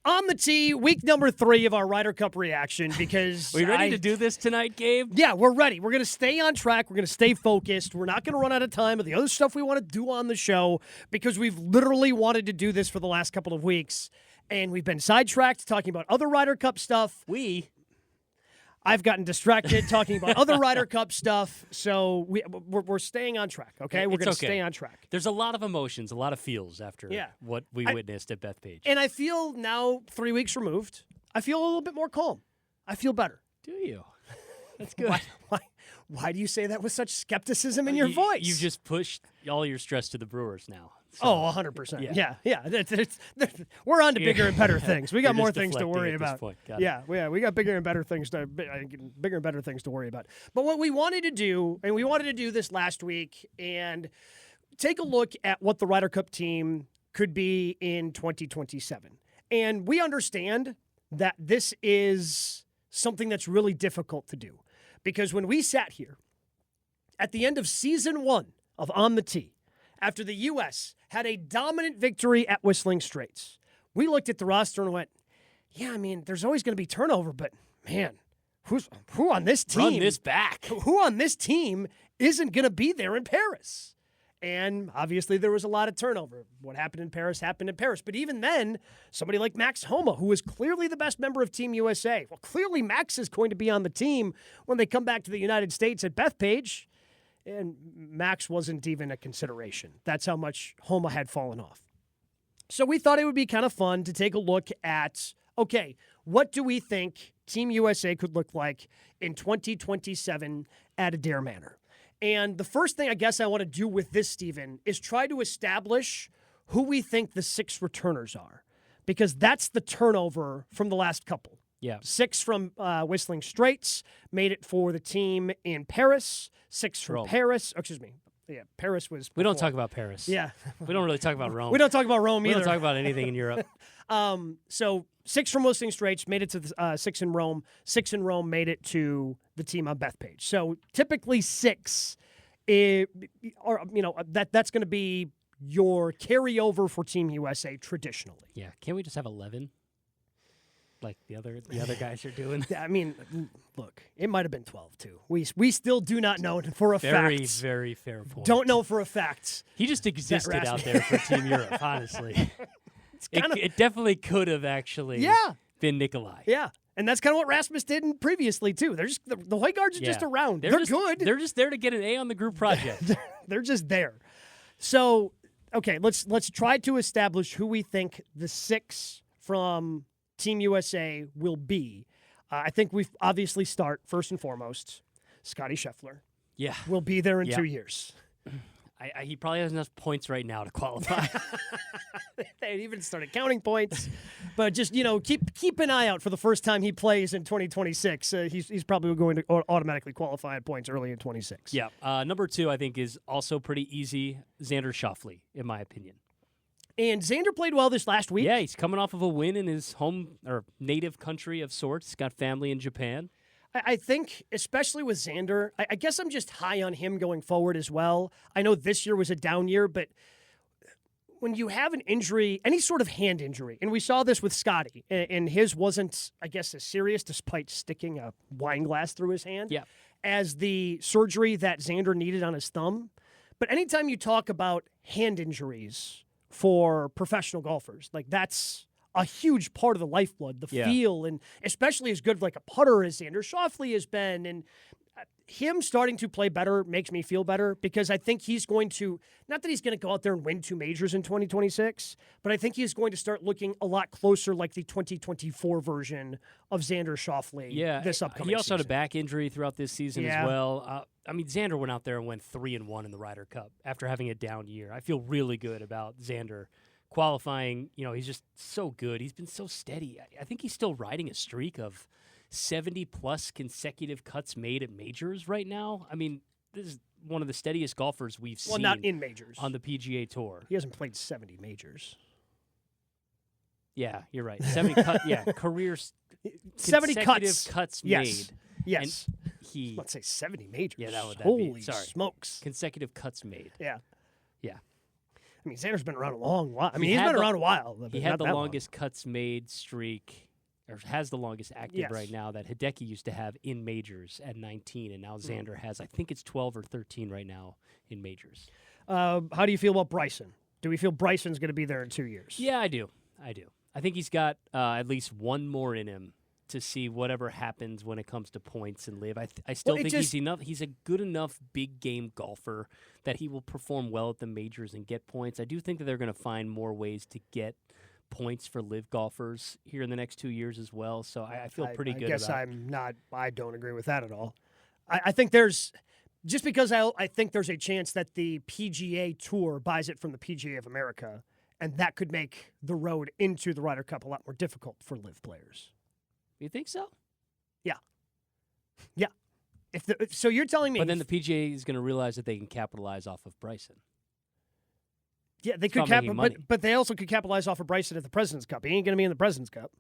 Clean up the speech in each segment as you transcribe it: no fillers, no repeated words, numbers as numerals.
On the tee, week number 3 of our Ryder Cup reaction because... We ready to do this tonight, Gabe? Yeah, we're ready. We're going to stay on track. We're going to stay focused. We're not going to run out of time of the other stuff we want to do on the show because we've literally wanted to do this for the last couple of weeks, and we've been sidetracked talking about other Ryder Cup stuff. I've gotten distracted talking about other Ryder Cup stuff, so we're staying on track, okay? We're going to stay on track. There's a lot of emotions, a lot of feels after what we witnessed at Bethpage. And I feel now, 3 weeks removed, I feel a little bit more calm. I feel better. Do you? That's good. Why do you say that with such skepticism in your voice? You've just pushed all your stress to the Brewers now. So, 100%. Yeah. We're on to bigger and better things. We got more things to worry about. We got bigger and better things to worry about. But what we wanted to do, and we wanted to do this last week, and take a look at what the Ryder Cup team could be in 2027. And we understand that this is something that's really difficult to do. Because when we sat here at the end of season 1 of On the Tee, after the U.S. had a dominant victory at Whistling Straits, we looked at the roster and went, yeah, I mean, there's always going to be turnover, but man, who on this team? Run this back. Who on this team isn't going to be there in Paris? And obviously there was a lot of turnover. What happened in Paris happened in Paris. But even then, somebody like Max Homa, who is clearly the best member of Team USA, well, clearly Max is going to be on the team when they come back to the United States at Bethpage. And Max wasn't even a consideration. That's how much Homa had fallen off. So we thought it would be kind of fun to take a look at, okay, what do we think Team USA could look like in 2027 at Adair Manor? And the first thing I guess I want to do with this, Stephen, is try to establish who we think the 6 returners are. Because that's the turnover from the last couple. Yeah. 6 from Whistling Straits made it for the team in Paris. 6 from Rome. Paris. Oh, excuse me. Yeah, Paris was before. We don't talk about Paris. Yeah. We don't really talk about Rome. We don't talk about Rome either. We don't talk about anything in Europe. So 6 from Whistling Straits made it to the 6 in Rome. 6 in Rome made it to the team on Bethpage. So typically 6, that's going to be your carryover for Team USA traditionally. Yeah. Can't we just have 11? Like the other guys are doing. I mean, look, it might have been 12 too. We still do not know for a fact. Very, very fair point. Don't know for a fact. He just existed out there for Team Europe, honestly. It definitely could have actually been Nikolai. Yeah. And that's kind of what Rasmus did previously too. They're just the white guards are just around. They're good. They're just there to get an A on the group project. They're just there. So, okay, let's try to establish who we think the 6 from Team USA will be. I think we obviously start, first and foremost, Scotty Scheffler. Yeah. Will be there in 2 years. He probably has enough points right now to qualify. They even started counting points. But just, keep an eye out for the first time he plays in 2026. He's probably going to automatically qualify at points early in 26. Yeah. Number 2, I think, is also pretty easy. Xander Schauffele, in my opinion. And Xander played well this last week. Yeah, he's coming off of a win in his home or native country of sorts. He's got family in Japan. I think, especially with Xander, I guess I'm just high on him going forward as well. I know this year was a down year, but when you have an injury, any sort of hand injury, and we saw this with Scotty, and his wasn't, I guess, as serious despite sticking a wine glass through his hand as the surgery that Xander needed on his thumb. But anytime you talk about hand injuries for professional golfers, like that's a huge part of the lifeblood, the feel, and especially as good of like a putter as Xander Schauffele has been. And him starting to play better makes me feel better because I think he's going to, not that he's going to go out there and win 2 majors in 2026, but I think he's going to start looking a lot closer like the 2024 version of Xander Schauffele this upcoming season. He also had a back injury throughout this season as well. Xander went out there and went 3-1 in the Ryder Cup after having a down year. I feel really good about Xander qualifying. He's just so good. He's been so steady. I think he's still riding a streak of 70-plus consecutive cuts made at majors right now. I mean, this is one of the steadiest golfers we've seen. Well, not in majors. On the PGA Tour. He hasn't played 70 majors. Yeah, you're right. 70 careers. 70 cuts made. Yes. And let's say 70 majors. Yeah, that would Holy be. Sorry. Smokes. Consecutive cuts made. Yeah. Yeah. I mean, Xander's been around a long while. I mean, he's been around a while. He had the longest cuts made streak, or has the longest active right now, that Hideki used to have in majors at 19, and now Xander has, I think it's 12 or 13 right now in majors. How do you feel about Bryson? Do we feel Bryson's going to be there in 2 years? Yeah, I do. I think he's got at least one more in him to see whatever happens when it comes to points and live. I still think he's enough. He's a good enough big game golfer that he will perform well at the majors and get points. I do think that they're going to find more ways to get points for live golfers here in the next 2 years as well. So I feel pretty good. I don't agree with that at all. I think there's just because I think there's a chance that the PGA Tour buys it from the PGA of America, and that could make the road into the Ryder Cup a lot more difficult for live players. You think so? Yeah. So you're telling me, but then the PGA is going to realize that they can capitalize off of Bryson. Yeah, they could but they also could capitalize off of Bryson at the President's Cup. He ain't going to be in the President's Cup.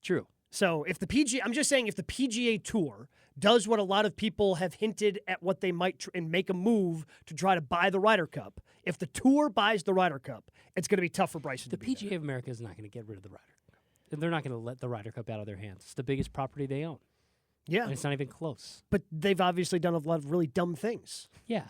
True. So I'm just saying, if the PGA Tour does what a lot of people have hinted at what they might and make a move to try to buy the Ryder Cup, if the Tour buys the Ryder Cup, it's going to be tough for Bryson. The PGA of America is not going to get rid of the Ryder Cup. They're not going to let the Ryder Cup out of their hands. It's the biggest property they own. Yeah. And it's not even close. But they've obviously done a lot of really dumb things. Yeah.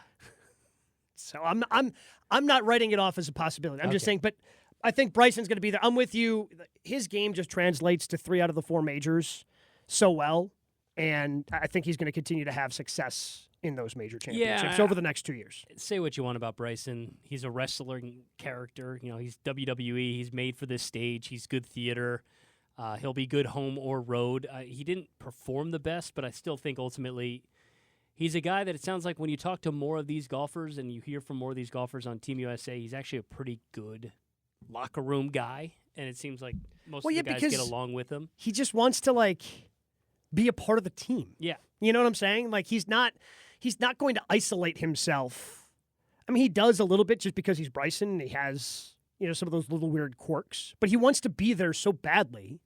So I'm not writing it off as a possibility. I'm just saying, but I think Bryson's going to be there. I'm with you. His game just translates to 3 out of the 4 majors so well, and I think he's going to continue to have success in those major championships over the next 2 years. Say what you want about Bryson. He's a wrestling character. He's WWE. He's made for this stage. He's good theater. He'll be good home or road. He didn't perform the best, but I still think ultimately he's a guy that it sounds like when you talk to more of these golfers and you hear from more of these golfers on Team USA, he's actually a pretty good locker room guy, and it seems like most of the guys get along with him. He just wants to be a part of the team. Yeah. You know what I'm saying? He's not going to isolate himself. I mean, he does a little bit just because he's Bryson and he has, some of those little weird quirks, but he wants to be there so badly.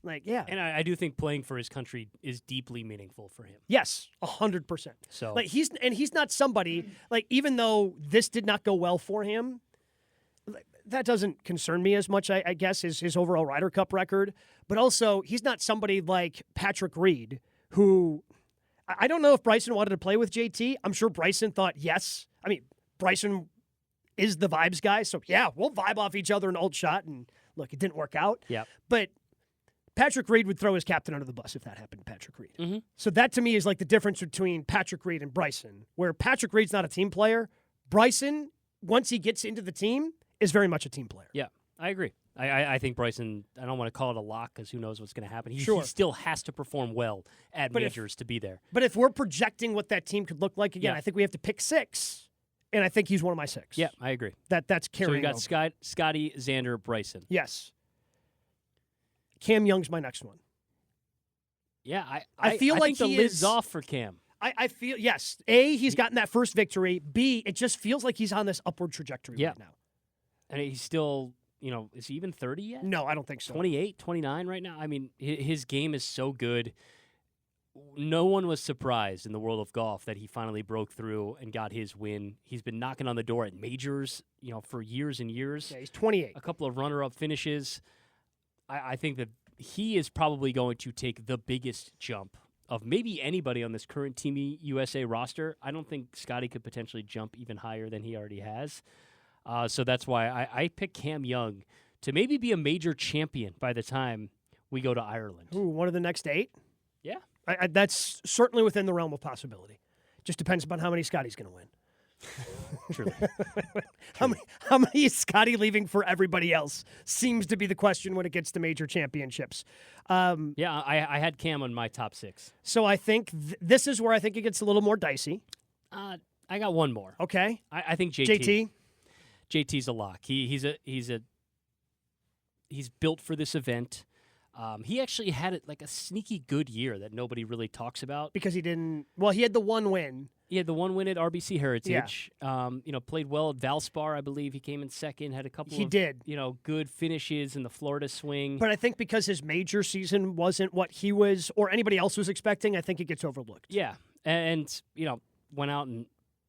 And I do think playing for his country is deeply meaningful for him. Yes, 100%. So he's not somebody, even though this did not go well for him, that doesn't concern me as much, I guess, his overall Ryder Cup record. But also, he's not somebody like Patrick Reed, who I don't know if Bryson wanted to play with JT. I'm sure Bryson thought yes. I mean, Bryson is the vibes guy, so yeah, we'll vibe off each other an old shot. And look, it didn't work out. Yeah. But Patrick Reed would throw his captain under the bus if that happened to Patrick Reed. Mm-hmm. So that to me is the difference between Patrick Reed and Bryson, where Patrick Reed's not a team player. Bryson, once he gets into the team, is very much a team player. Yeah, I agree. I think Bryson, I don't want to call it a lock because who knows what's going to happen. He still has to perform well at majors to be there. But if we're projecting what that team could look like, again, I think we have to pick 6, and I think he's one of my 6. Yeah, I agree. That's carrying So we got Scotty, Xander, Bryson. Yes. Cam Young's my next one. Yeah, I feel like think the lid's off for Cam. I feel, yes. A, he's gotten that first victory. B, it just feels like he's on this upward trajectory right now. And he's still, is he even 30 yet? No, I don't think so. 28, 29 right now? I mean, his game is so good. No one was surprised in the world of golf that he finally broke through and got his win. He's been knocking on the door at majors, for years and years. Yeah, he's 28. A couple of runner-up finishes. I think that he is probably going to take the biggest jump of maybe anybody on this current Team USA roster. I don't think Scotty could potentially jump even higher than he already has. So that's why I pick Cam Young to maybe be a major champion by the time we go to Ireland. Ooh, one of the next 8? Yeah. That's certainly within the realm of possibility. Just depends upon how many Scotty's going to win. Truly. How many is Scotty leaving for everybody else seems to be the question when it gets to major championships. I had Cam on my top 6. So I think this is where I think it gets a little more dicey. I got one more. Okay. I think JT. JT's a lock. He's built for this event. He actually had a sneaky good year that nobody really talks about because he didn't. Well, he had the one win. He had the one win at RBC Heritage. Yeah. Played well at Valspar, I believe. He came in second. Had a couple. Good finishes in the Florida swing. But I think because his major season wasn't what he was or anybody else was expecting, I think it gets overlooked. Yeah, and went out and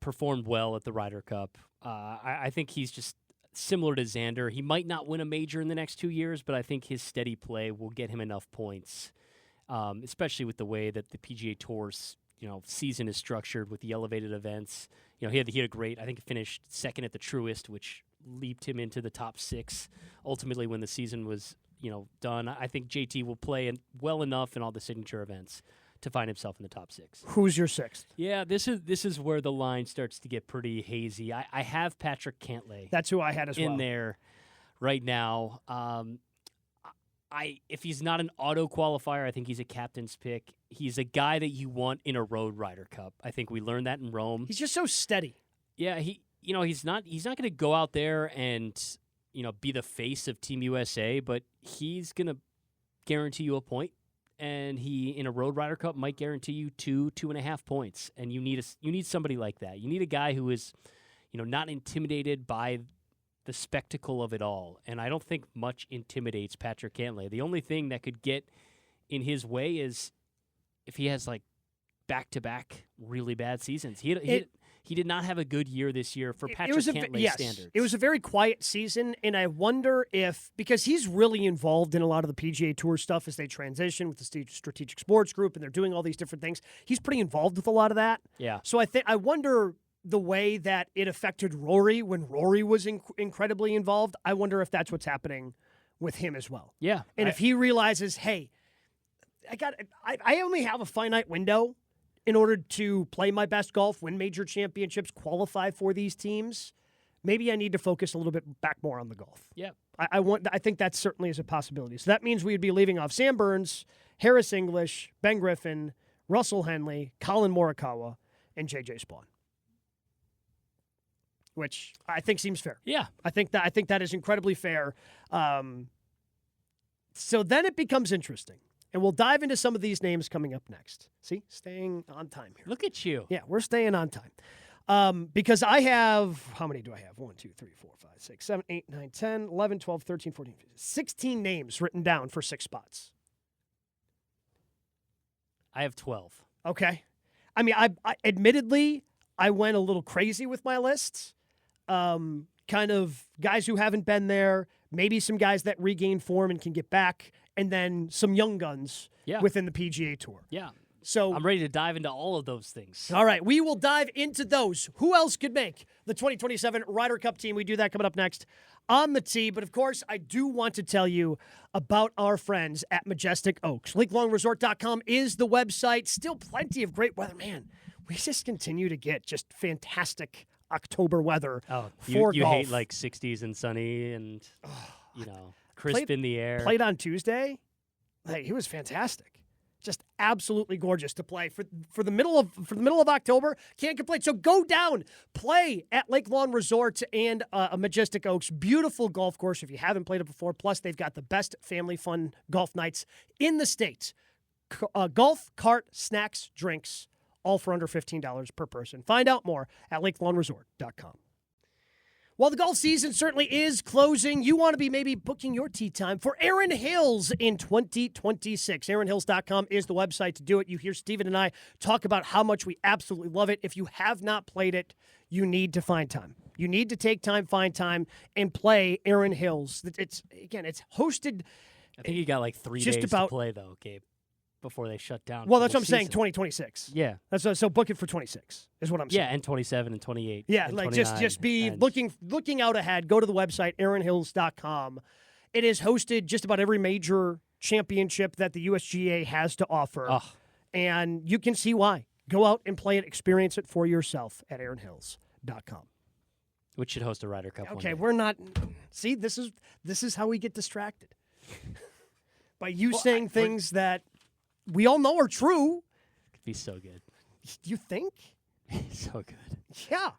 performed well at the Ryder Cup. I think he's just similar to Xander. He might not win a major in the next 2 years, but I think his steady play will get him enough points, especially with the way that the PGA Tour's season is structured with the elevated events. He had a great, I think he finished second at the Truist, which leaped him into the top 6 ultimately when the season was done. I think JT will play well enough in all the signature events to find himself in the top 6. Who's your 6th? Yeah, this is where the line starts to get pretty hazy. I have Patrick Cantlay. That's who I had as well. In there right now. If he's not an auto qualifier, I think he's a captain's pick. He's a guy that you want in a road Ryder Cup. I think we learned that in Rome. He's just so steady. Yeah, he's not going to go out there and be the face of Team USA, but he's going to guarantee you a point. And he, in a road Ryder Cup, might guarantee you 2.5 points. And you need somebody like that. You need a guy who is, not intimidated by the spectacle of it all. And I don't think much intimidates Patrick Cantlay. The only thing that could get in his way is if he has back-to-back really bad seasons. He did not have a good year this year for Patrick Cantlay's standards. It was a very quiet season, and I wonder if, because he's really involved in a lot of the PGA Tour stuff as they transition with the Strategic Sports Group, and they're doing all these different things. He's pretty involved with a lot of that. Yeah. So I wonder the way that it affected Rory when Rory was incredibly involved. I wonder if that's what's happening with him as well. Yeah. And if he realizes, hey, I only have a finite window in order to play my best golf, win major championships, qualify for these teams, maybe I need to focus a little bit back more on the golf. Yeah. I think that certainly is a possibility. So that means we'd be leaving off Sam Burns, Harris English, Ben Griffin, Russell Henley, Colin Morikawa, and J.J. Spawn. Which I think seems fair. Yeah. I think that is incredibly fair. So then it becomes interesting. And we'll dive into some of these names coming up next. See, staying on time here. Look at you. Yeah, we're staying on time. Because I have, how many do I have? 1, 2, 3, 4, 5, 6, 7, 8, 9, 10, 11, 12, 13, 14, 15, 16 names written down for 6 spots. I have 12. Okay. I mean, I admittedly, I went a little crazy with my lists. Kind of guys who haven't been there, maybe some guys that regain form and can get back, and then some young guns within the PGA Tour. Yeah. So I'm ready to dive into all of those things. All right, we will dive into those. Who else could make the 2027 Ryder Cup team? We do that coming up next on the tee. But, of course, I do want to tell you about our friends at Majestic Oaks. LakeLongResort.com is the website. Still plenty of great weather. Man, we just continue to get just fantastic October weather for you golf. hate 60s and sunny and, crisp in the air. Played on Tuesday. It was fantastic. Just absolutely gorgeous to play for the middle of October. Can't complain. So go down, play at Lake Lawn Resort and Majestic Oaks. Beautiful golf course if you haven't played it before. Plus, they've got the best family fun golf nights in the state. Golf, cart, snacks, drinks, all for under $15 per person. Find out more at LakeLawnResort.com. While the golf season certainly is closing, you want to be maybe booking your tee time for Erin Hills in 2026. ErinHills.com is the website to do it. You hear Steven and I talk about how much we absolutely love it. If you have not played it, you need to find time. You need to take time, find time, and play Erin Hills. It's hosted. I think you got 3 days to play, though, Gabe, before they shut down. Well, that's what I'm saying, 2026. Yeah. So book it for 26 is what I'm saying. Yeah, and 27 and 28. Yeah, and just be looking out ahead. Go to the website, ErinHills.com. It is hosted just about every major championship that the USGA has to offer. And you can see why. Go out and play it, experience it for yourself at ErinHills.com. Which should host a Ryder Cup one day. We're not. See, this is how we get distracted. By you saying things that we all know are true. Could be so good. You think? So good. Yeah.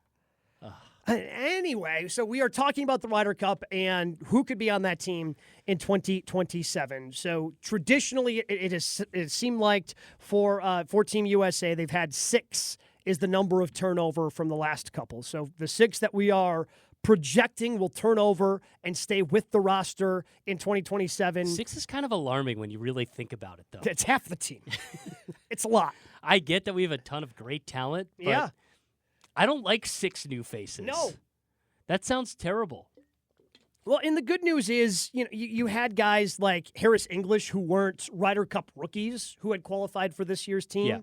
Anyway, so we are talking about the Ryder Cup and who could be on that team in 2027. So traditionally, it seemed like for Team USA, they've had 6 is the number of turnover from the last couple. So the 6 that we are projecting will turn over and stay with the roster in 2027. 6 is kind of alarming when you really think about it, though. It's half the team. It's a lot. I get that we have a ton of great talent, but yeah. I don't like 6 new faces. No. That sounds terrible. Well, and the good news is, you had guys like Harris English who weren't Ryder Cup rookies who had qualified for this year's team. Yeah.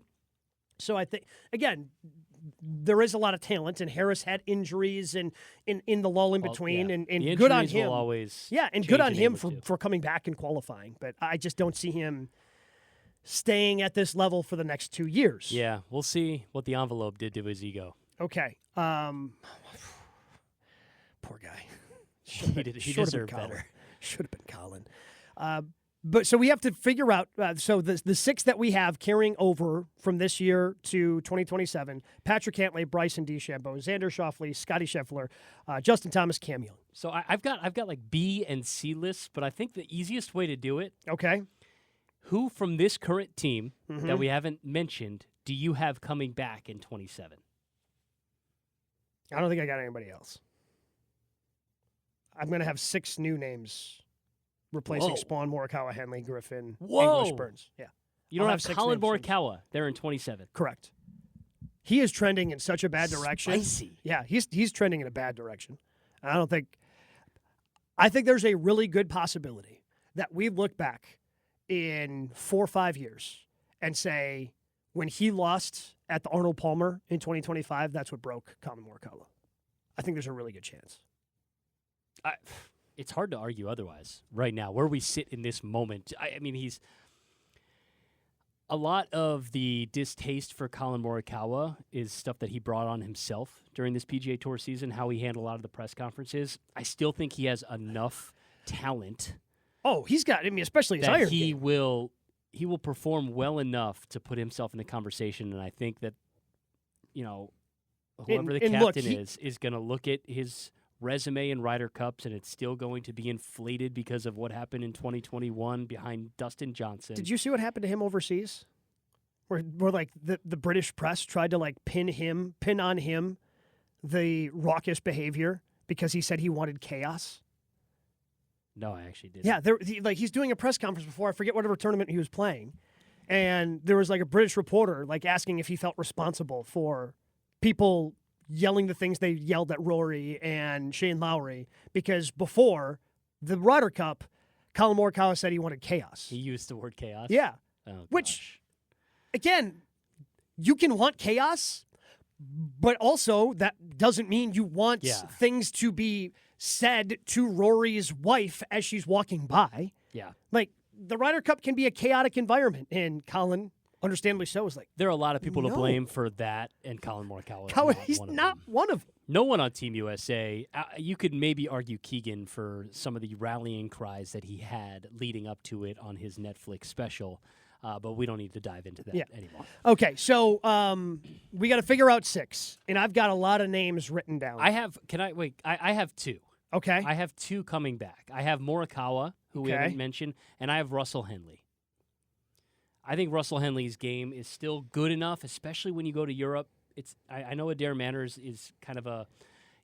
So I think, again, there is a lot of talent, and Harris had injuries and in the lull in between, and good on him. And good on him for coming back and qualifying. But I just don't see him staying at this level for the next 2 years. Yeah, we'll see what the envelope did to his ego. Okay. Poor guy. He deserved better. Should have been Colin. But so we have to figure out. So the 6 that we have carrying over from this year to 2027: Patrick Cantlay, Bryson DeChambeau, Xander Schauffele, Scotty Scheffler, Justin Thomas, Cam Young. So I've got like B and C lists, but I think the easiest way to do it. Okay. Who from this current team that we haven't mentioned do you have coming back in 27? I don't think I got anybody else. I'm going to have 6 new names replacing Spawn, Morikawa, Henley, Griffin, English, Burns. Yeah. You don't have Colin Morikawa there in 27. Correct. He is trending in such a bad direction. Spicy. Yeah, he's trending in a bad direction. I think there's a really good possibility that we look back in 4 or 5 years and say, when he lost at the Arnold Palmer in 2025, that's what broke Colin Morikawa. I think there's a really good chance. It's hard to argue otherwise right now, where we sit in this moment. I mean, he's a lot of the distaste for Colin Morikawa is stuff that he brought on himself during this PGA Tour season, how he handled a lot of the press conferences. I still think he has enough talent. Oh, he's got, especially his iron game. He will perform well enough to put himself in the conversation, and I think that, whoever the captain is going to look at his resume in Ryder Cups, and it's still going to be inflated because of what happened in 2021 behind Dustin Johnson. Did you see what happened to him overseas? Where like the British press tried to like pin on him the raucous behavior because he said he wanted chaos? No, I actually didn't. Yeah, he's doing a press conference before, I forget whatever tournament he was playing, and there was like a British reporter like asking if he felt responsible for people yelling the things they yelled at Rory and Shane Lowry, because before the Ryder Cup, Colin Morikawa said he wanted chaos. He used the word chaos? Yeah. Oh, which, again, you can want chaos, but also that doesn't mean you want things to be said to Rory's wife as she's walking by. Yeah. Like, the Ryder Cup can be a chaotic environment, and Colin, understandably so, is like, there are a lot of people to blame for that, and Colin Morikawa is not one of them. No one on Team USA. You could maybe argue Keegan for some of the rallying cries that he had leading up to it on his Netflix special, but we don't need to dive into that anymore. Okay, so we got to figure out 6, and I've got a lot of names written down. I have 2. Okay. I have 2 coming back. I have Morikawa, who we haven't mentioned, and I have Russell Henley. I think Russell Henley's game is still good enough, especially when you go to Europe. I know Adair Manors is kind of a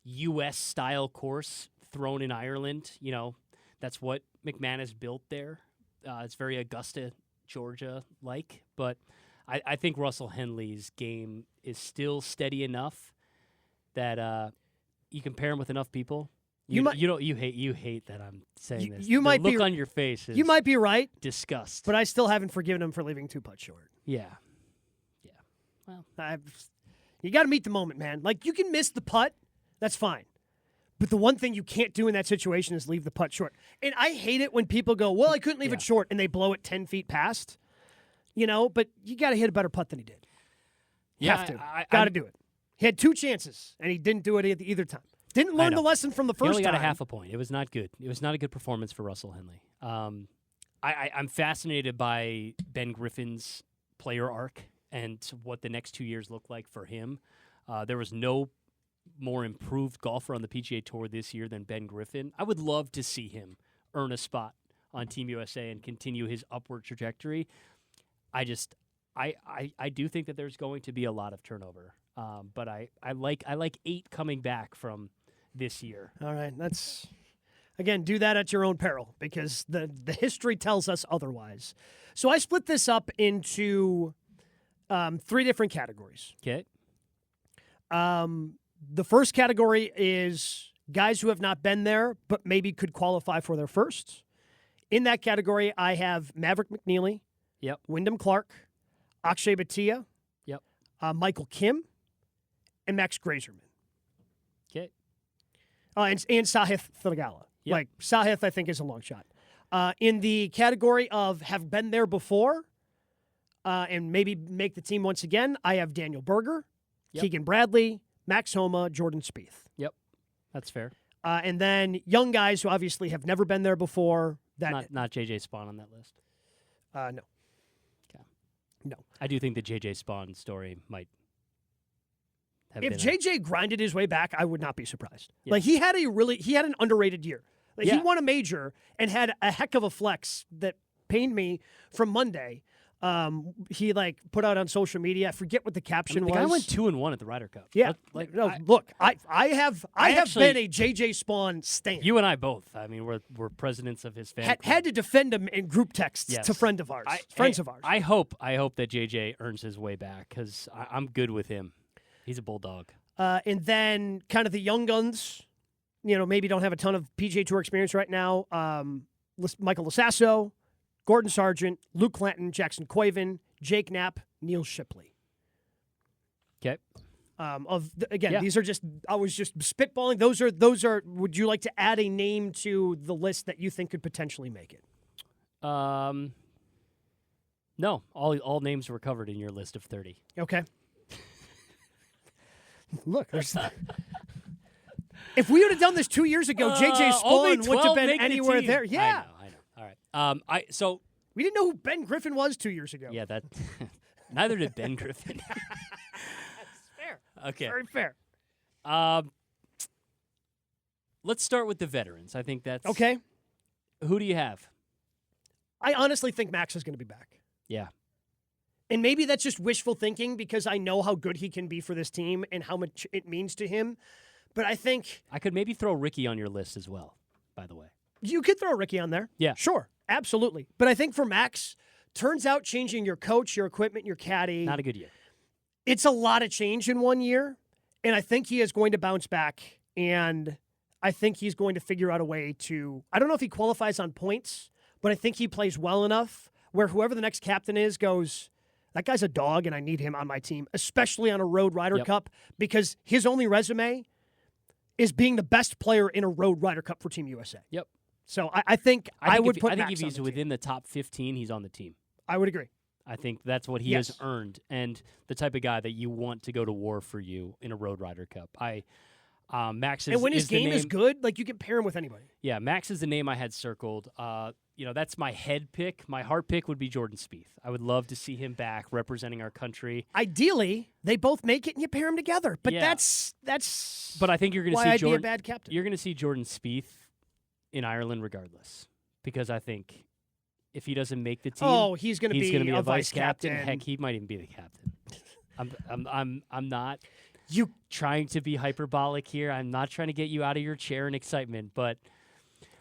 U.S.-style course thrown in Ireland. That's what McManus built there. It's very Augusta, Georgia-like. But I think Russell Henley's game is still steady enough that you can pair him with enough people. You hate that I'm saying this. The look on your face is you might be right. Disgust. But I still haven't forgiven him for leaving 2 putts short. Yeah. Well, you got to meet the moment, man. Like, you can miss the putt, that's fine. But the one thing you can't do in that situation is leave the putt short. And I hate it when people go, well, I couldn't leave it short, and they blow it 10 feet past. But you got to hit a better putt than he did. Yeah, got to do it. He had 2 chances, and he didn't do it either time. Didn't learn the lesson from the first time. He only got a half a point. It was not good. It was not a good performance for Russell Henley. I'm fascinated by Ben Griffin's player arc and what the next 2 years look like for him. There was no more improved golfer on the PGA Tour this year than Ben Griffin. I would love to see him earn a spot on Team USA and continue his upward trajectory. I do think that there's going to be a lot of turnover. But I like 8 coming back from this year. All right, again, do that at your own peril, because the history tells us otherwise. So I split this up into 3 different categories. Okay. The first category is guys who have not been there, but maybe could qualify for their firsts. In that category, I have Maverick McNeely, Yep. Wyndham Clark, Akshay Bhatia, Yep. Michael Kim, and Max Grazerman. Okay. And Sahith Thagala. Yep. Like, Sahith, I think, is a long shot. In the category of have been there before and maybe make the team once again, I have Daniel Berger, Yep. Keegan Bradley, Max Homa, Jordan Spieth. Yep. That's fair. And then young guys who obviously have never been there before. Not JJ Spawn on that list. No. Okay. No. I do think the JJ Spawn story might have If been JJ grinded his way back, I would not be surprised. Yeah. Like, he had an underrated year. Like, Yeah. he won a major and had a heck of a flex that pained me from Monday. He put out on social media. I forget what the caption the was. guy went 2-1 at the Ryder Cup. Yeah. Look, I have actually- been a JJ Spawn stan. You and I both. I mean, we're presidents of his fan club. Had to defend him in group texts Yes. to friends of ours. I hope that JJ earns his way back because I'm good with him. He's a bulldog. And then kind of the young guns, maybe don't have a ton of PGA Tour experience right now. Michael Lasasso, Gordon Sargent, Luke Clanton, Jackson Quaven, Jake Knapp, Neil Shipley. Okay. These are just, I was just spitballing. Those are. Would you like to add a name to the list that you think could potentially make it? No, all names were covered in your list of 30. Okay. Look, if we would have done this 2 years ago, JJ Spawn wouldn't have been anywhere there. Yeah. I know. All right. So we didn't know who Ben Griffin was 2 years ago. yeah, that neither did Ben Griffin. That's fair. Okay. Very fair. Let's start with the veterans. I think that's Okay. Who do you have? I honestly think Max is going to be back. Yeah. And maybe that's just wishful thinking because I know how good he can be for this team and how much it means to him. But I think I could maybe throw Ricky on your list as well, by the way. you could throw Ricky on there. Yeah. Sure. Absolutely. But I think for Max, turns out changing your coach, your equipment, your caddy. Not a good year. It's a lot of change in 1 year. And I think he is going to bounce back. And I think he's going to figure out a way to, I don't know if he qualifies on points, but I think he plays well enough where whoever the next captain is goes, that guy's a dog and I need him on my team, especially on a road Ryder Cup, because his only resume is being the best player in a road Ryder Cup for Team USA. Yep. So I think I would put I think Max if he's on the within the top 15, he's on the team. team. I would agree. I think that's what he has earned and the type of guy that you want to go to war for you in a road Ryder Cup. Max is, and when his is the game name, is good, you can pair him with anybody. Yeah, Max is the name I had circled. That's my head pick. My heart pick would be Jordan Spieth. I would love to see him back representing our country. Ideally, they both make it and you pair them together. But Yeah. that's. But I think you're going to why see I'd Jordan. be a bad captain. You're going to see Jordan Spieth in Ireland regardless, because I think if he doesn't make the team, he's going to he's be going to be a vice captain. captain. Heck, he might even be the captain. I'm not You trying to be hyperbolic here. I'm not trying to get you out of your chair in excitement, but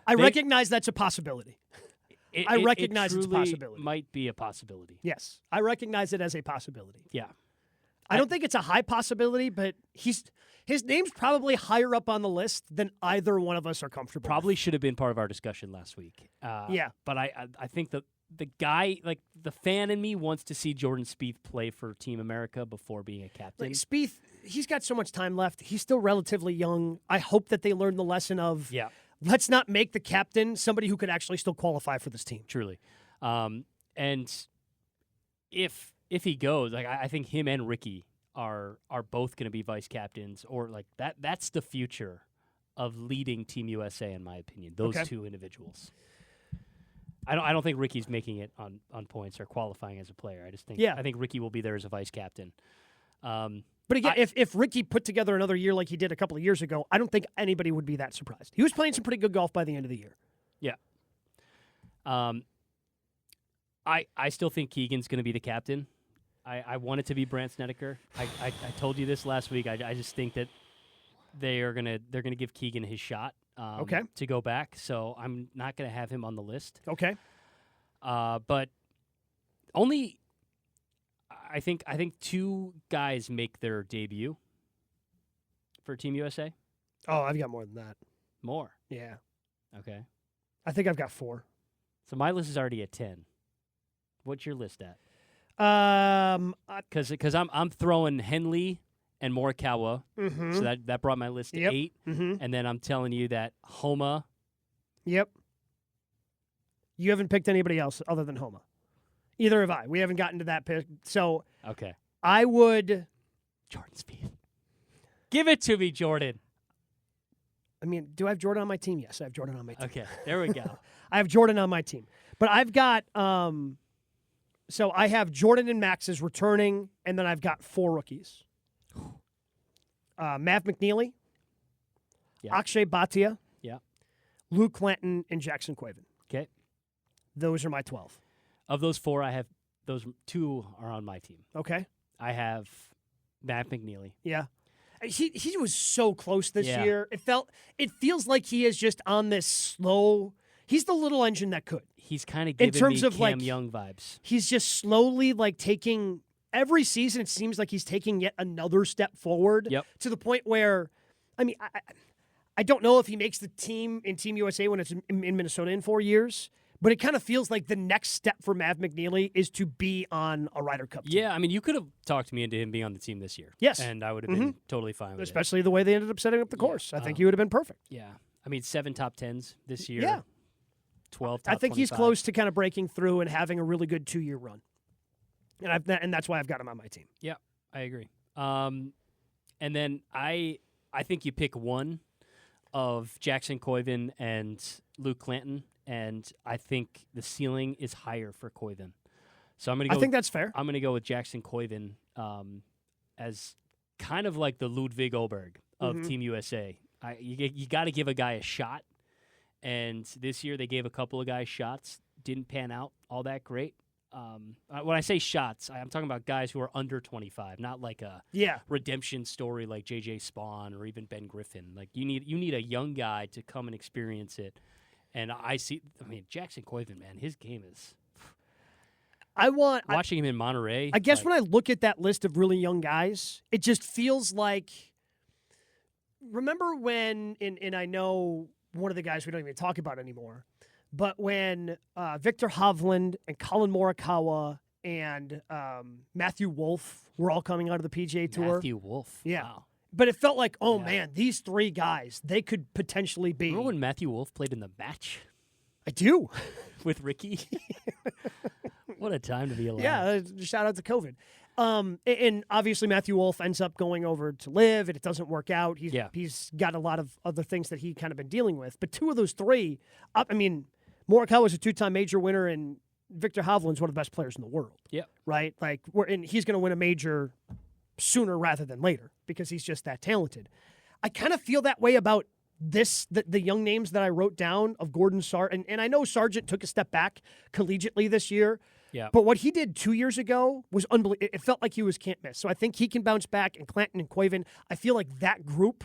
I recognize that's a possibility. I recognize it's a truly possibility. Might be a possibility. Yes, I recognize it as a possibility. Yeah. I don't think it's a high possibility, but his name's probably higher up on the list than either one of us are comfortable Probably with. should have been part of our discussion last week. Yeah. But I think the guy, the fan in me wants to see Jordan Spieth play for Team America before being a captain. Spieth, he's got so much time left. He's still relatively young. I hope that they learn the lesson of let's not make the captain somebody who could actually still qualify for this team. Truly. And if he goes, I think him and Ricky are both going to be vice captains, or that's the future of leading Team USA, in my opinion. Those two individuals. I don't think Ricky's making it on points or qualifying as a player. I just think I think Ricky will be there as a vice captain. But again, if Ricky put together another year like he did a couple of years ago, I don't think anybody would be that surprised. He was playing some pretty good golf by the end of the year. Yeah. I still think Keegan's going to be the captain. I want it to be Brandt Snedeker. I told you this last week. I just think that they're gonna give Keegan his shot. To go back. So I'm not gonna have him on the list. Okay. But only I think two guys make their debut for Team USA? Oh, I've got more than that. More? Yeah. Okay. I think I've got 4. So my list is already at 10. What's your list at? Because I'm throwing Henley and Morikawa, so that brought my list to 8, and then I'm telling you that Homa. Yep. You haven't picked anybody else other than Homa. Either have I. We haven't gotten to that pick. So okay, I would Jordan Spieth. Give it to me, Jordan. I mean, do I have Jordan on my team? Yes, I have Jordan on my team. Okay, there we go. I have Jordan on my team, but I've got so I have Jordan and Max's returning, and then I've got 4 rookies. Matt McNeely, Akshay Bhatia, Luke Clanton, and Jackson Quaven. Okay. Those are my 12. Of those 4, I have those 2 are on my team. Okay. I have Matt McNeely. Yeah. He was so close this year. It feels like he is just on this slow. He's the little engine that could. He's kind of giving me Cam Young vibes. He's just slowly taking every season. It seems like he's taking yet another step forward. Yep. To the point where, I mean, I don't know if he makes the team in Team USA when it's in Minnesota in 4 years. But it kind of feels like the next step for Matt McNeely is to be on a Ryder Cup team. Yeah, I mean, you could have talked me into him being on the team this year. Yes. And I would have been totally fine with it. Especially the way they ended up setting up the course. I think he would have been perfect. Yeah. I mean, 7 top 10s this year. Yeah. 12 top I think 25. he's close to kind of breaking through and having a really good 2-year run. And that's why I've got him on my team. Yeah, I agree. And then I think you pick one of Jackson Quaven and Luke Clanton. And I think the ceiling is higher for Quaven. So I'm going to go. I think that's fair. I'm going to go with Jackson Quaven as kind of like the Ludwig Oberg of Team USA. You got to give a guy a shot. And this year they gave a couple of guys shots. Didn't pan out all that great. When I say shots, I'm talking about guys who are under 25, not like a redemption story like J.J. Spawn or even Ben Griffin. Like you need a young guy to come and experience it. And Jackson Quaven, man, his game is. Watching him in Monterey. I guess when I look at that list of really young guys, it just feels like. Remember when, and I know one of the guys we don't even talk about anymore, but when Victor Hovland and Colin Morikawa and Matthew Wolff were all coming out of the PGA Tour. Matthew Wolff. Yeah. Wow. But it felt like, man, these 3 guys, they could potentially be. Remember when Matthew Wolff played in the match? I do. With Ricky? What a time to be alive. Yeah, shout out to COVID. And obviously Matthew Wolff ends up going over to live, and it doesn't work out. He's got a lot of other things that he kind of been dealing with. But 2 of those 3, Morikawa was a 2-time major winner, and Victor Hovland's one of the best players in the world. Yeah. Right? And he's going to win a major sooner rather than later because he's just that talented. I kind of feel that way about the young names that I wrote down of Gordon Sargent. And I know Sargent took a step back collegiately this year. Yeah. But what he did 2 years ago was unbelievable. It felt like he was can't miss. So I think he can bounce back. And Clanton and Quaven, I feel like that group,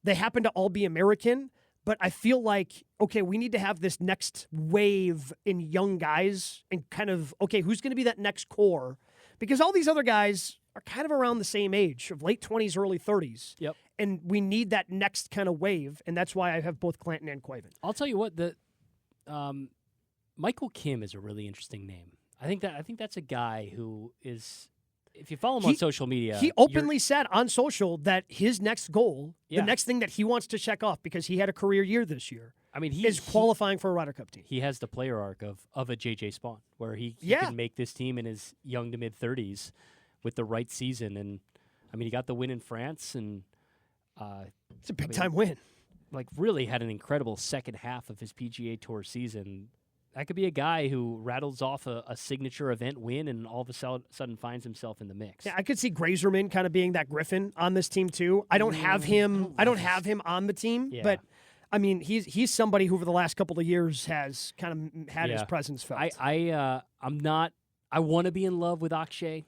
they happen to all be American. But I feel like, okay, we need to have this next wave in young guys and kind of, okay, who's going to be that next core? Because all these other guys are kind of around the same age, of late 20s, early 30s. Yep. And we need that next kind of wave, and that's why I have both Clanton and Quaven. I'll tell you what, Michael Kim is a really interesting name. I think that's a guy who is, if you follow him on social media, he openly said on social that his next goal, the next thing that he wants to check off because he had a career year this year, is qualifying for a Ryder Cup team. He has the player arc of a J.J. Spawn, where he can make this team in his young to mid 30s with the right season. And he got the win in France, and it's a big time win. Really had an incredible second half of his PGA Tour season. That could be a guy who rattles off a signature event win and all of a sudden finds himself in the mix. Yeah, I could see Grazerman kind of being that Griffin on this team too. I don't have him on the team, but he's somebody who over the last couple of years has kind of had his presence felt. I want to be in love with Akshay.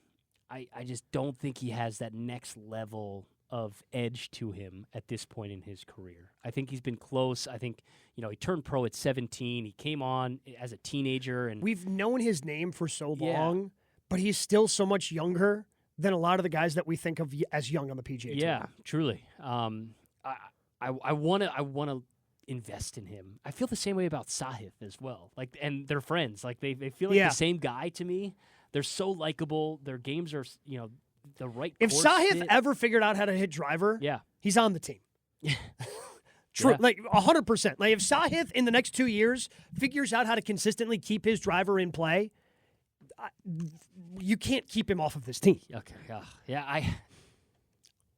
I just don't think he has that next level of edge to him at this point in his career. I think he's been close. I think, he turned pro at 17. He came on as a teenager. And we've known his name for so long, but he's still so much younger than a lot of the guys that we think of as young on the PGA Tour. Yeah, truly. I want to invest in him. I feel the same way about Sahith as well. Like, and they're friends. Like they feel like the same guy to me. They're so likable. Their games are, the right. If course Sahith fit. ever figured out how to hit driver, yeah, he's on the team. True, like 100%. Like if Sahith in the next 2 years figures out how to consistently keep his driver in play, you can't keep him off of this team. Okay. Yeah.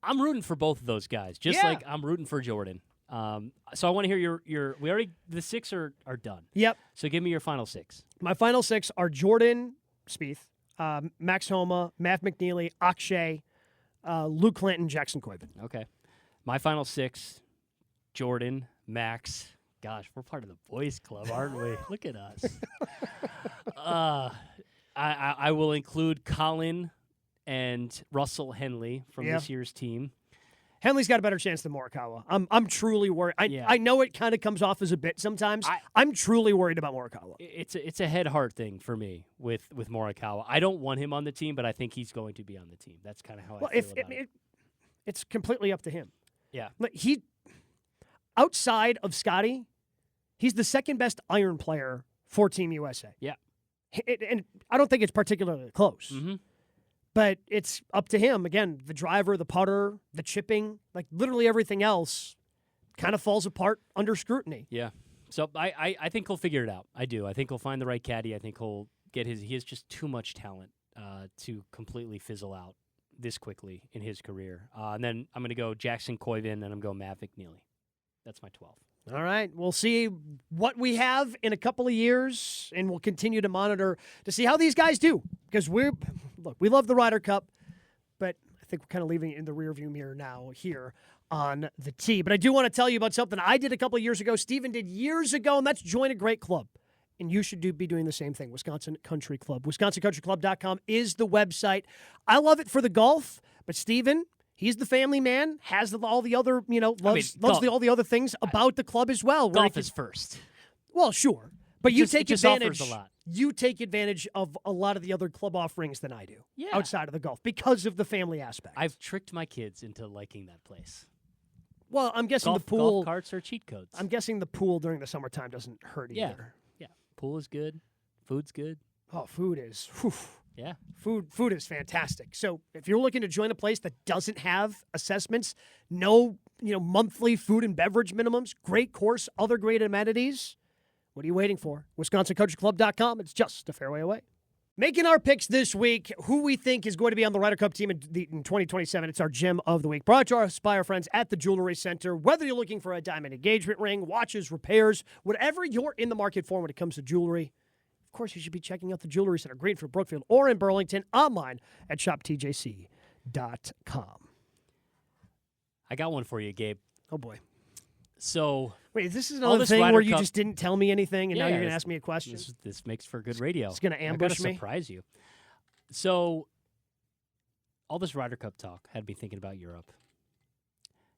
I'm rooting for both of those guys, just like I'm rooting for Jordan. So I want to hear your. We already the 6 are done. Yep. So give me your final 6. My final 6 are Jordan Spieth, Max Homa, Matt McNeely, Akshay, Luke Clinton, Jackson Coyben. Okay. My final 6: Jordan, Max. Gosh, we're part of the boys' club, aren't we? Look at us. I will include Colin and Russell Henley from this year's team. Henley's got a better chance than Morikawa. I'm truly worried. I know it kind of comes off as a bit sometimes. I'm truly worried about Morikawa. It's a head-heart thing for me with Morikawa. I don't want him on the team, but I think he's going to be on the team. That's kind of how I feel about it. It's completely up to him. Yeah. He, outside of Scotty, he's the second best iron player for Team USA. Yeah. And I don't think it's particularly close. Mm-hmm. But it's up to him. Again, the driver, the putter, the chipping, like literally everything else kind of falls apart under scrutiny. Yeah. So I think he'll figure it out. I do. I think he'll find the right caddy. I think he'll get he has just too much talent to completely fizzle out this quickly in his career. And then I'm going to go Jackson Coyben, and I'm going Matt McNeely. That's my 12. All right. We'll see what we have in a couple of years, and we'll continue to monitor to see how these guys do. Because we love the Ryder Cup, but I think we're kind of leaving it in the rearview mirror now here on the tee. But I do want to tell you about something I did a couple of years ago, Steven did years ago, and that's join a great club. And you should be doing the same thing. Wisconsin Country Club. WisconsinCountryClub.com is the website. I love it for the golf, but Steven, he's the family man, has all the other, loves all the other things about the club as well. Golf is first. Well, sure. But you take advantage. Offers a lot. You take advantage of a lot of the other club offerings than I do outside of the golf because of the family aspect. I've tricked my kids into liking that place. Well, I'm guessing the pool. Golf carts are cheat codes. I'm guessing the pool during the summertime doesn't hurt either. Yeah. Pool is good. Food's good. Oh, food is. Yeah. Food is fantastic. So if you're looking to join a place that doesn't have assessments, no, monthly food and beverage minimums, great course, other great amenities, what are you waiting for? WisconsinCountryClub.com. It's just a fairway away. Making our picks this week, who we think is going to be on the Ryder Cup team in 2027. It's our gem of the week. Brought to us by our friends at the Jewelry Center. Whether you're looking for a diamond engagement ring, watches, repairs, whatever you're in the market for when it comes to jewelry, of course, you should be checking out the Jewelry Center, Greenfield, Brookfield, or in Burlington, online at shoptjc.com. I got one for you, Gabe. Oh, boy. So, wait, this is another thing where you just didn't tell me anything, and now you're going to ask me a question? This makes for good radio. It's going to ambush me. Surprise you. So, all this Ryder Cup talk had me thinking about Europe.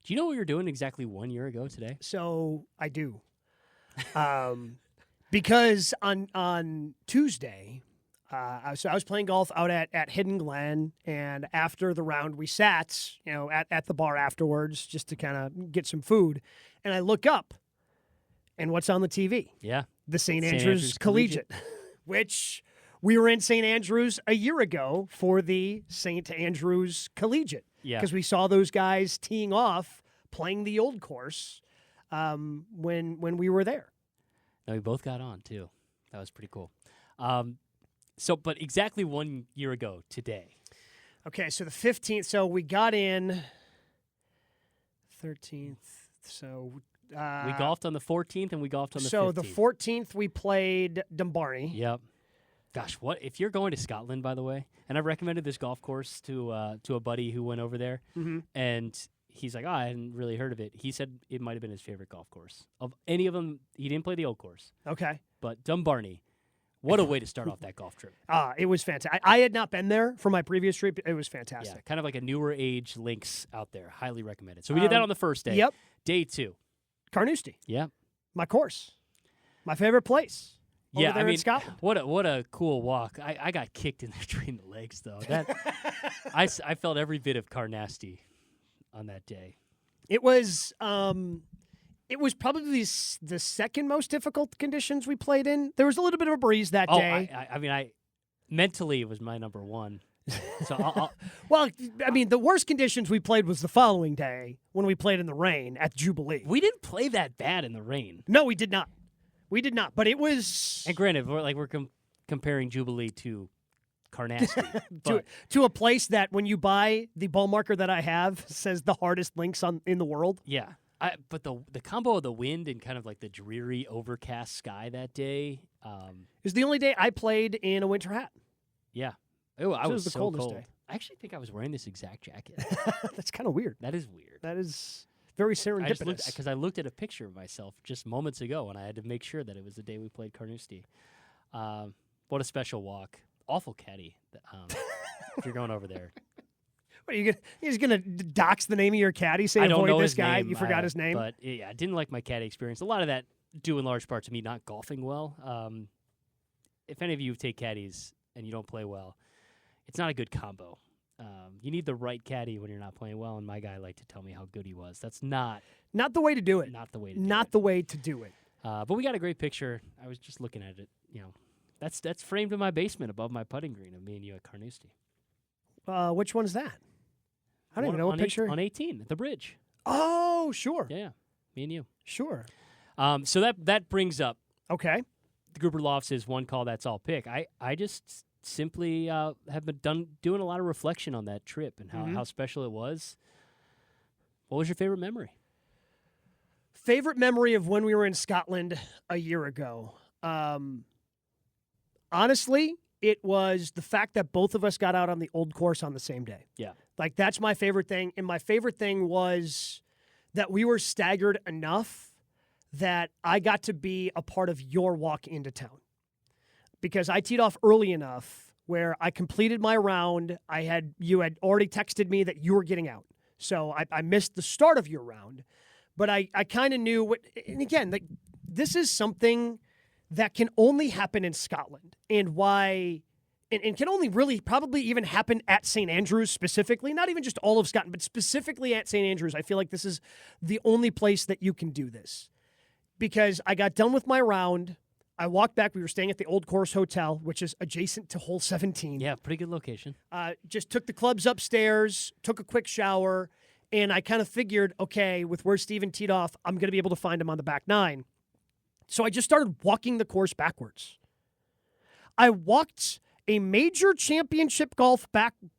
Do you know what we were doing exactly 1 year ago today? So, I do. Because on Tuesday, I was playing golf out at Hidden Glen, and after the round, we sat, at the bar afterwards just to kind of get some food. And I look up, and what's on the TV? Yeah. The St. Andrews Collegiate, which we were in St. Andrews a year ago for the St. Andrews Collegiate. Yeah. Because we saw those guys teeing off, playing the old course when we were there. No, we both got on, too. That was pretty cool. But exactly 1 year ago today. Okay, so the 15th. So we got in 13th. So we golfed on the 14th and we golfed on the 15th. So the 14th we played Dumbarton. Yep. Gosh, what if you're going to Scotland, by the way? And I recommended this golf course to a buddy who went over there, and he's like, I hadn't really heard of it. He said it might have been his favorite golf course. Of any of them, he didn't play the old course. Okay. But Dumbarton, what a way to start off that golf trip. It was fantastic. I had not been there for my previous trip. It was fantastic. Yeah, kind of like a newer age links out there. Highly recommended. So we did that on the first day. Yep. Day 2. Carnoustie. Yeah. My course. My favorite place. over there in Scotland. What a cool walk. I got kicked in between the legs, though. That I felt every bit of Carnoustie on that day. It was probably the second most difficult conditions we played in. There was a little bit of a breeze that day. I mentally it was my number one. So well, I mean, the worst conditions we played was the following day when we played in the rain at Jubilee. We didn't play that bad in the rain. No, we did not. But it was. And granted, we're comparing Jubilee to Carnoustie, to a place that when you buy the ball marker that I have says the hardest links in the world. Yeah, but the combo of the wind and kind of like the dreary overcast sky that day is the only day I played in a winter hat. Yeah. Oh, I was the so coldest cold. day. I actually think I was wearing this exact jacket. That's kind of weird. That is weird. That is very serendipitous. Because I looked at a picture of myself just moments ago, and I had to make sure that it was the day we played Carnoustie. What a special walk. Awful caddy. If you're going over there. What, you're just going to dox the name of your caddy, say avoid this guy, you forgot his name? But yeah, I didn't like my caddy experience. A lot of that due in large part to me not golfing well. If any of you take caddies and you don't play well, it's not a good combo. You need the right caddy when you're not playing well, and my guy liked to tell me how good he was. That's not the way to do it. Not the way to do it. But we got a great picture. I was just looking at it. That's framed in my basement above my putting green of me and you at Carnoustie. Which one's that? I don't even know what picture. On 18 at the bridge. Oh, sure. Yeah, me and you. Sure. So that brings up the Gruber Lofts' one call, that's all pick. I just simply have been doing a lot of reflection on that trip and how special it was. What was your favorite memory? Favorite memory of when we were in Scotland a year ago. Honestly, it was the fact that both of us got out on the old course on the same day. Yeah. Like, that's my favorite thing. And my favorite thing was that we were staggered enough that I got to be a part of your walk into town. Because I teed off early enough where I completed my round. You had already texted me that you were getting out. So I missed the start of your round. But I kind of knew what, and again, like, this is something that can only happen in Scotland, and why, and can only really probably even happen at St. Andrews specifically, not even just all of Scotland, but specifically at St. Andrews. I feel like this is the only place that you can do this. Because I got done with my round, I walked back, we were staying at the Old Course Hotel, which is adjacent to hole 17. Yeah, pretty good location. Just took the clubs upstairs, took a quick shower, and I kind of figured, okay, with where Steven teed off, I'm going to be able to find him on the back nine. So I just started walking the course backwards. I walked a major championship golf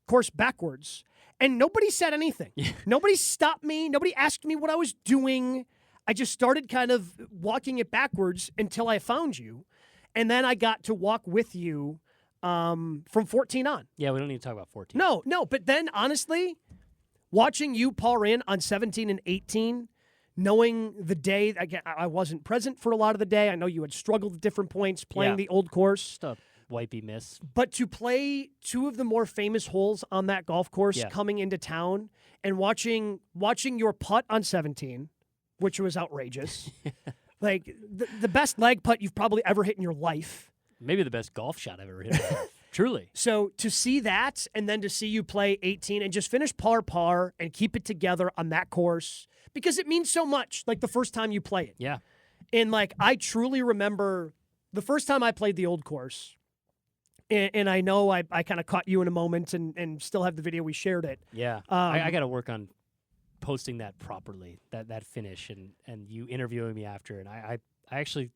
course backwards, and nobody said anything. Nobody stopped me. Nobody asked me what I was doing. I just started kind of walking it backwards until I found you, and then I got to walk with you from 14 on. Yeah, we don't need to talk about 14. No, but then, honestly, watching you par in on 17 and 18, knowing the day, again, I wasn't present for a lot of the day. I know you had struggled at different points playing the old course. Just a wipey miss. But to play two of the more famous holes on that golf course coming into town and watching your putt on 17, which was outrageous. Like, the best leg putt you've probably ever hit in your life. Maybe the best golf shot I've ever hit. Truly. So to see that, and then to see you play 18 and just finish par and keep it together on that course, because it means so much, like the first time you play it. Yeah. And like, I truly remember the first time I played the old course, and I know I kind of caught you in a moment and still have the video, we shared it. Yeah. I got to work on posting that properly, that finish, and you interviewing me after, and I actually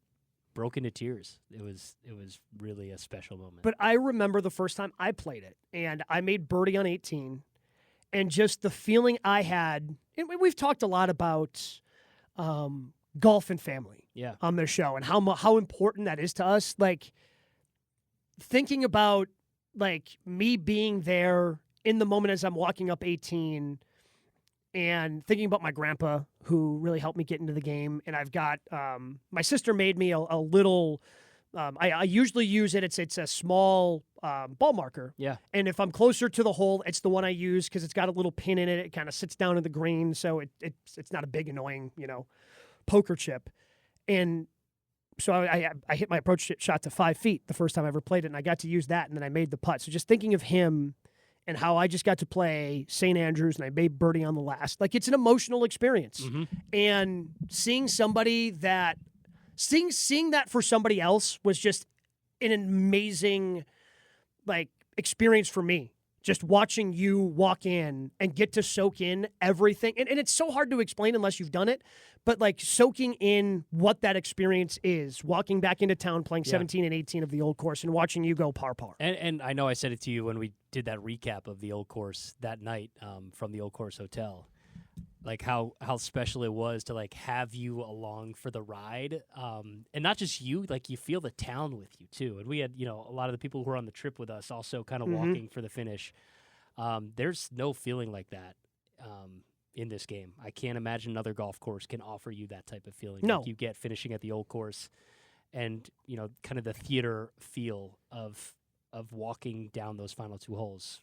broke into tears. It was really a special moment. But I remember the first time I played it, and I made birdie on 18, and just the feeling I had, and we've talked a lot about golf and family on this show, and how important that is to us. Like, thinking about, like, me being there in the moment as I'm walking up 18, and thinking about my grandpa, who really helped me get into the game. And I've got, my sister made me a little, I usually use it. It's a small ball marker. Yeah. And if I'm closer to the hole, it's the one I use because it's got a little pin in it. It kind of sits down in the green. So it's not a big, annoying, poker chip. And So I hit my approach shot to 5 feet the first time I ever played it, and I got to use that, and then I made the putt. So just thinking of him and how I just got to play St. Andrews, and I made birdie on the last, like, it's an emotional experience. Mm-hmm. And seeing that for somebody else was just an amazing, like, experience for me. Just watching you walk in and get to soak in everything. And it's so hard to explain unless you've done it, but like soaking in what that experience is, walking back into town, playing 17 and 18 of the old course and watching you go par. And I know I said it to you when we did that recap of the old course that night from the old course hotel, like how special it was to like have you along for the ride. And not just you, like you feel the town with you too. And we had, a lot of the people who were on the trip with us also kind of walking for the finish. There's no feeling like that in this game. I can't imagine another golf course can offer you that type of feeling like you get finishing at the old course, and kind of the theater feel of walking down those final 2 holes.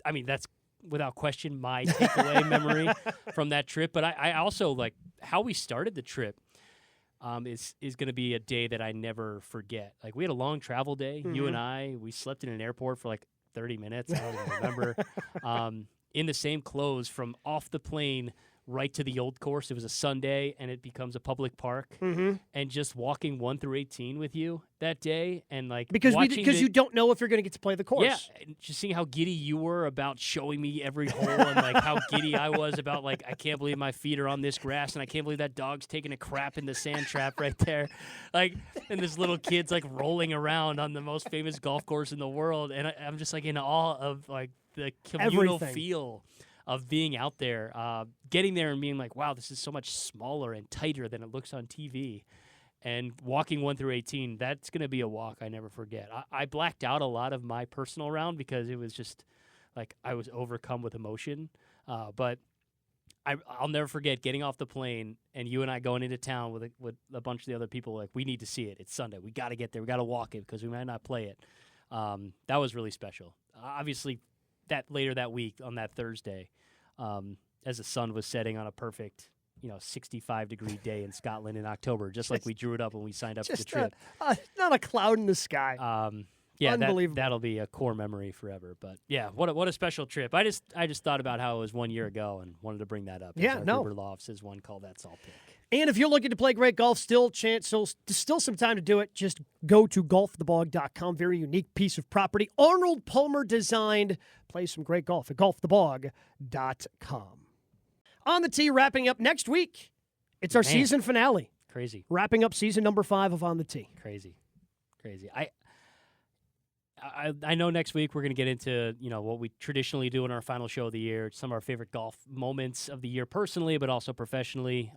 I mean, that's without question my takeaway memory from that trip. But I also like how we started the trip. Is going to be a day that I never forget. Like, we had a long travel day. You and we slept in an airport for like 30 minutes. I don't even remember. In the same clothes from off the plane right to the old course. It was a Sunday, and it becomes a public park. And just walking 1 through 18 with you that day, and like because you don't know if you're going to get to play the course. Yeah, and just seeing how giddy you were about showing me every hole, and like how giddy I was about like, I can't believe my feet are on this grass, and I can't believe that dog's taking a crap in the sand trap right there. Like, and this little kid's like rolling around on the most famous golf course in the world, and I'm just like in awe of like the communal feel of being out there, getting there and being like, wow, this is so much smaller and tighter than it looks on TV. And walking 1 through 18, that's going to be a walk I never forget. I blacked out a lot of my personal round because it was just like I was overcome with emotion. But I'll never forget getting off the plane and you and I going into town with a bunch of the other people. Like, we need to see it. It's Sunday. We got to get there. We got to walk it because we might not play it. That was really special. Obviously, that later that week on that Thursday, as the sun was setting on a perfect 65-degree day in Scotland in October, just like we drew it up when we signed up for the trip. Not a cloud in the sky. Yeah, unbelievable. That'll be a core memory forever. But yeah, what a special trip. I just thought about how it was 1 year ago and wanted to bring that up. Yeah, no. Riverlofts is one call that salt pick. And if you're looking to play great golf, still some time to do it. Just go to golfthebog.com. Very unique piece of property. Arnold Palmer designed. Play some great golf at golfthebog.com. On the tee, wrapping up next week. It's our season finale. Crazy. Wrapping up season number 5 of On the Tee. Crazy. I know next week we're going to get into, what we traditionally do in our final show of the year, some of our favorite golf moments of the year personally, but also professionally.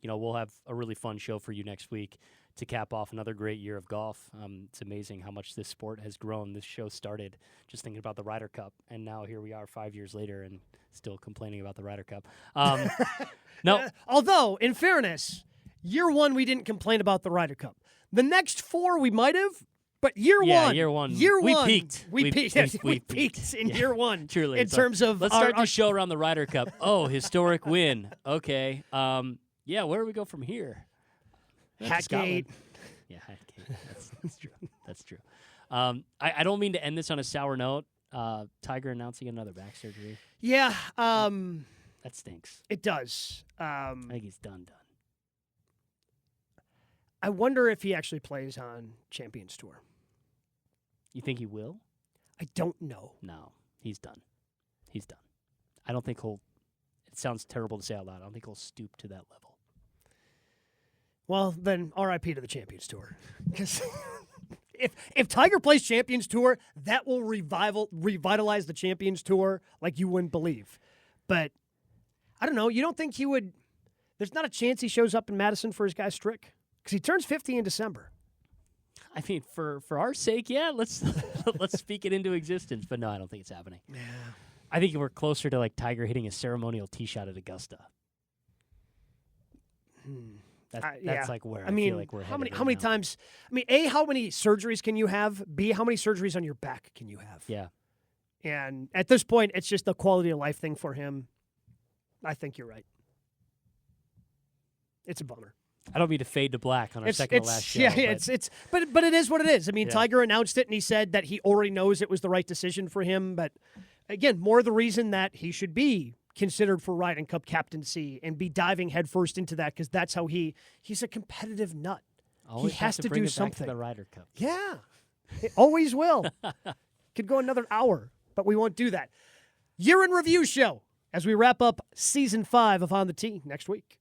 We'll have a really fun show for you next week to cap off another great year of golf. It's amazing how much this sport has grown. This show started just thinking about the Ryder Cup, and now here we are 5 years later and still complaining about the Ryder Cup. No. Although, in fairness, year 1 we didn't complain about the Ryder Cup. The next 4 we might have. But year one, we peaked. We peaked in year 1. Truly, in terms of let's start the show around the Ryder Cup. Oh, historic win. Okay. Yeah. Where do we go from here? Hatgate. Yeah, Hatgate. That's true. That's true. I don't mean to end this on a sour note. Tiger announcing another back surgery. Yeah. That stinks. It does. I think he's done. I wonder if he actually plays on Champions Tour. You think he will? I don't know. No, he's done. I don't think he'll. It sounds terrible to say out loud. I don't think he'll stoop to that level. Well, then RIP to the Champions Tour. Because if Tiger plays Champions Tour, that will revitalize the Champions Tour like you wouldn't believe. But I don't know. You don't think he would? There's not a chance he shows up in Madison for his guy Strick? Because he turns 50 in December. I mean, for our sake, yeah, let's speak it into existence. But no, I don't think it's happening. Yeah. I think we're closer to like Tiger hitting a ceremonial tee shot at Augusta. That's like where I feel like we're headed. How many times? I mean, A, how many surgeries can you have? B, how many surgeries on your back can you have? Yeah. And at this point, it's just a quality of life thing for him. I think you're right. It's a bummer. I don't mean to fade to black on our second to last show. Yeah, but it is what it is. I mean, Yeah. Tiger announced it, and he said that he already knows it was the right decision for him. But again, more the reason that he should be considered for Ryder Cup captaincy and be diving headfirst into that, because that's how he's a competitive nut. always he has have to bring do it back something. to the Ryder Cup. Yeah, it always will. Could go another hour, but we won't do that. Year in review show as we wrap up season 5 of On the Tee next week.